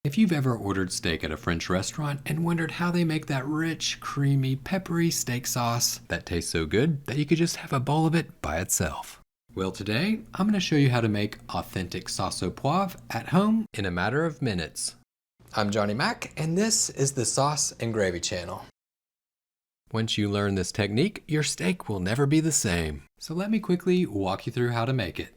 If you've ever ordered steak at a French restaurant and wondered how they make that rich, creamy, peppery steak sauce that tastes so good that you could just have a bowl of it by itself. Well, today I'm going to show you how to make authentic sauce au poivre at home in a matter of minutes. I'm Johnny Mac, and this is the Sauce and Gravy channel. Once you learn this technique, your steak will never be the same. So let me quickly walk you through how to make it.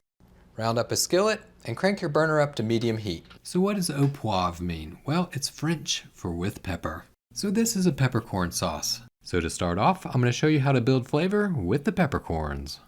Round up a skillet and crank your burner up to medium heat. So what does au poivre mean? Well, it's French for with pepper. So this is a peppercorn sauce. So to start off, I'm going to show you how to build flavor with the peppercorns.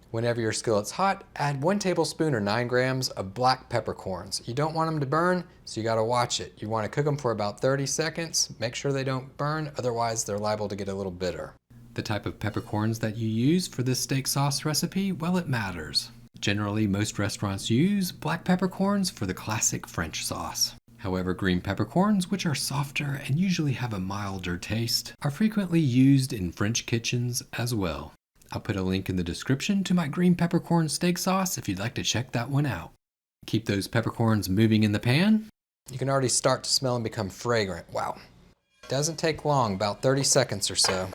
Whenever your skillet's hot, add 1 tablespoon or 9 grams of black peppercorns. You don't want them to burn, so you gotta watch it. You wanna cook them for about 30 seconds. Make sure they don't burn, otherwise they're liable to get a little bitter. The type of peppercorns that you use for this steak sauce recipe, well, it matters. Generally, most restaurants use black peppercorns for the classic French sauce. However, green peppercorns, which are softer and usually have a milder taste, are frequently used in French kitchens as well. I'll put a link in the description to my green peppercorn steak sauce if you'd like to check that one out. Keep those peppercorns moving in the pan. You can already start to smell and become fragrant. Wow. Doesn't take long, about 30 seconds or so.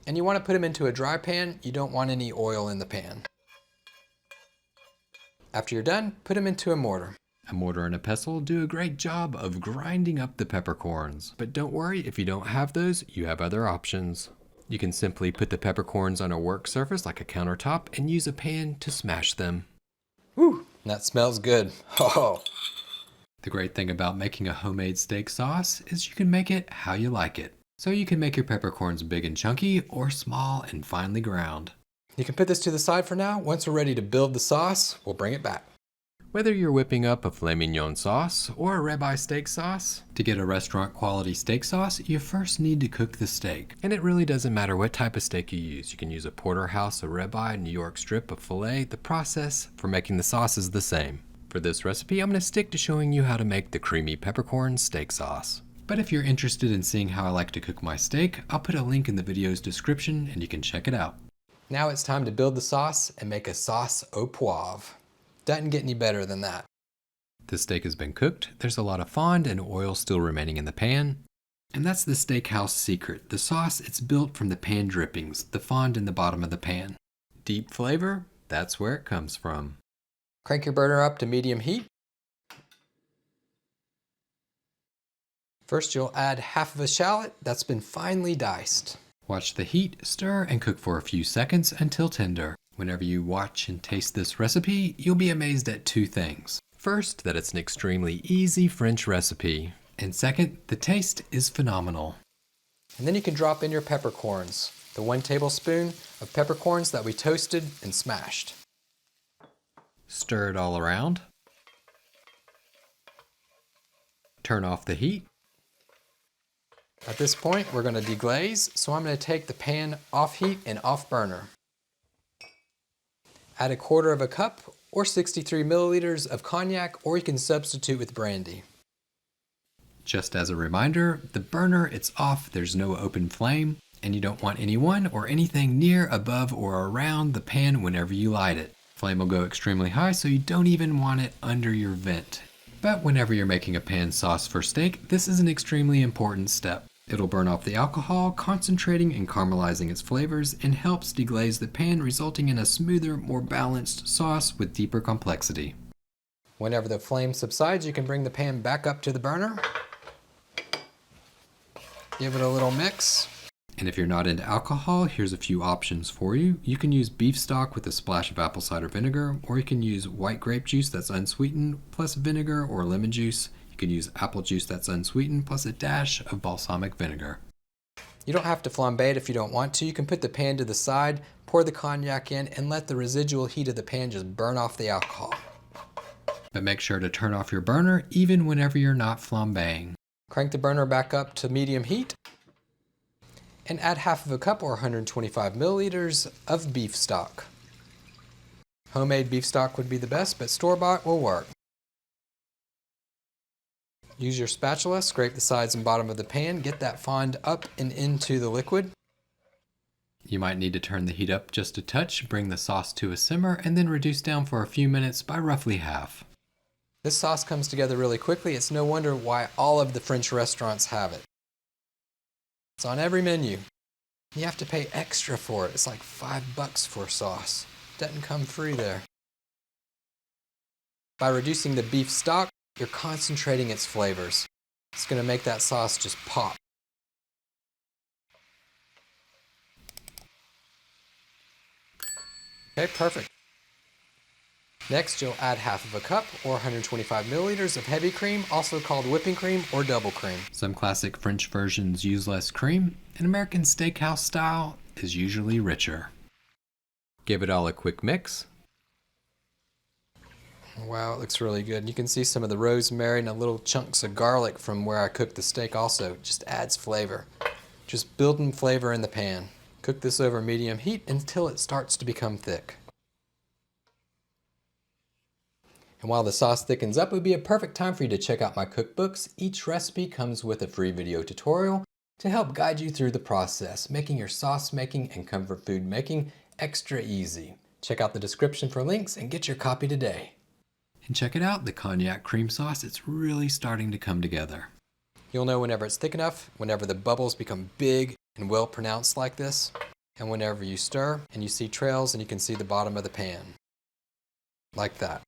And you want to put them into a dry pan. You don't want any oil in the pan. After you're done, put them into a mortar. A mortar and a pestle do a great job of grinding up the peppercorns. But don't worry, if you don't have those, you have other options. You can simply put the peppercorns on a work surface like a countertop and use a pan to smash them. Woo, that smells good. Oh. The great thing about making a homemade steak sauce is you can make it how you like it. So you can make your peppercorns big and chunky or small and finely ground. You can put this to the side for now. Once we're ready to build the sauce, we'll bring it back. Whether you're whipping up a filet mignon sauce or a ribeye steak sauce, to get a restaurant quality steak sauce, you first need to cook the steak. And it really doesn't matter what type of steak you use. You can use a porterhouse, a ribeye, New York strip, a filet. The process for making the sauce is the same. For this recipe, I'm going to stick to showing you how to make the creamy peppercorn steak sauce. But if you're interested in seeing how I like to cook my steak, I'll put a link in the video's description and you can check it out. Now it's time to build the sauce and make a sauce au poivre. Doesn't get any better than that. The steak has been cooked, there's a lot of fond and oil still remaining in the pan. And that's the steakhouse secret. The sauce, it's built from the pan drippings, the fond in the bottom of the pan. Deep flavor, that's where it comes from. Crank your burner up to medium heat. First you'll add half of a shallot that's been finely diced. Watch the heat, stir, and cook for a few seconds until tender. Whenever you watch and taste this recipe, you'll be amazed at 2 things. First, that it's an extremely easy French recipe. And second, the taste is phenomenal. And then you can drop in your peppercorns, the 1 tablespoon of peppercorns that we toasted and smashed. Stir it all around. Turn off the heat. At this point, we're going to deglaze, so I'm going to take the pan off heat and off burner. Add 1/4 cup or 63 milliliters of cognac, or you can substitute with brandy. Just as a reminder, the burner, it's off, there's no open flame, and you don't want anyone or anything near, above, or around the pan whenever you light it. Flame will go extremely high, so you don't even want it under your vent. But whenever you're making a pan sauce for steak, this is an extremely important step. It'll burn off the alcohol, concentrating and caramelizing its flavors, and helps deglaze the pan, resulting in a smoother, more balanced sauce with deeper complexity. Whenever the flame subsides, you can bring the pan back up to the burner. Give it a little mix. And if you're not into alcohol, here's a few options for you. You can use beef stock with a splash of apple cider vinegar, or you can use white grape juice that's unsweetened, plus vinegar or lemon juice. You can use apple juice that's unsweetened, plus a dash of balsamic vinegar. You don't have to flambe it if you don't want to. You can put the pan to the side, pour the cognac in, and let the residual heat of the pan just burn off the alcohol. But make sure to turn off your burner even whenever you're not flambeing. Crank the burner back up to medium heat and add 1/2 cup or 125 milliliters of beef stock. Homemade beef stock would be the best, but store-bought will work. Use your spatula, scrape the sides and bottom of the pan, get that fond up and into the liquid. You might need to turn the heat up just a touch, bring the sauce to a simmer, and then reduce down for a few minutes by roughly half. This sauce comes together really quickly. It's no wonder why all of the French restaurants have it. It's on every menu. You have to pay extra for it. It's like $5 for sauce. Doesn't come free there. By reducing the beef stock, you're concentrating its flavors. It's going to make that sauce just pop. Okay, perfect. Next, you'll add half of a cup or 125 milliliters of heavy cream, also called whipping cream or double cream. Some classic French versions use less cream, and American steakhouse style is usually richer. Give it all a quick mix. Wow, it looks really good. You can see some of the rosemary and the little chunks of garlic from where I cooked the steak also. It just adds flavor. Just building flavor in the pan. Cook this over medium heat until it starts to become thick. And while the sauce thickens up, it would be a perfect time for you to check out my cookbooks. Each recipe comes with a free video tutorial to help guide you through the process, making your sauce making and comfort food making extra easy. Check out the description for links and get your copy today. And check it out, the cognac cream sauce, it's really starting to come together. You'll know whenever it's thick enough, whenever the bubbles become big and well pronounced like this, and whenever you stir and you see trails and you can see the bottom of the pan. Like that.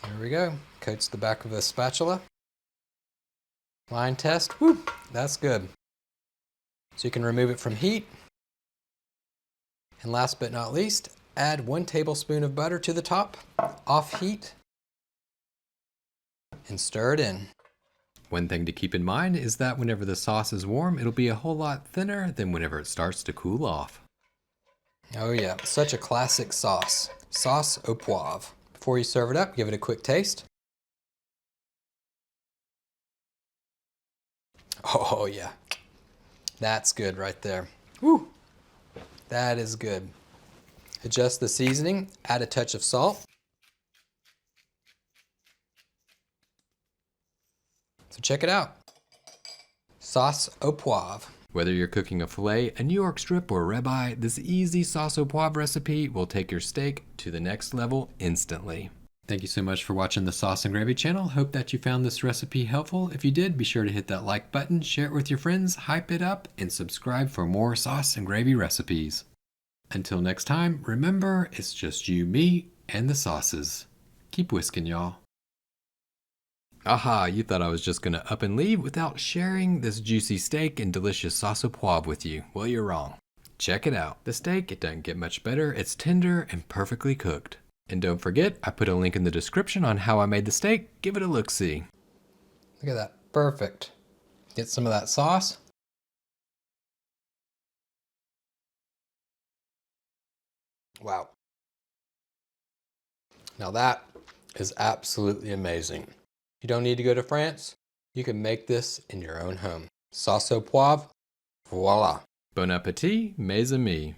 There we go. Coats the back of the spatula. Line test. Woo! That's good. So you can remove it from heat. And last but not least, add 1 tablespoon of butter to the top, off heat, and stir it in. One thing to keep in mind is that whenever the sauce is warm, it'll be a whole lot thinner than whenever it starts to cool off. Oh yeah, such a classic sauce. Sauce Au Poivre. Before you serve it up, give it a quick taste. Oh yeah, that's good right there. Woo! That is good. Adjust the seasoning, add a touch of salt. So check it out. Sauce Au Poivre. Whether you're cooking a filet, a New York strip, or ribeye, this easy sauce au poivre recipe will take your steak to the next level instantly. Thank you so much for watching the Sauce and Gravy channel. Hope that you found this recipe helpful. If you did, be sure to hit that like button, share it with your friends, hype it up, and subscribe for more sauce and gravy recipes. Until next time, remember, it's just you, me, and the sauces. Keep whisking, y'all. Aha, you thought I was just gonna up and leave without sharing this juicy steak and delicious sauce au poivre with you. Well, you're wrong. Check it out. The steak, it doesn't get much better. It's tender and perfectly cooked. And don't forget, I put a link in the description on how I made the steak. Give it a look-see. Look at that. Perfect. Get some of that sauce. Wow. Now that is absolutely amazing. You don't need to go to France. You can make this in your own home. Sauce au poivre, voila. Bon appétit, mes amis.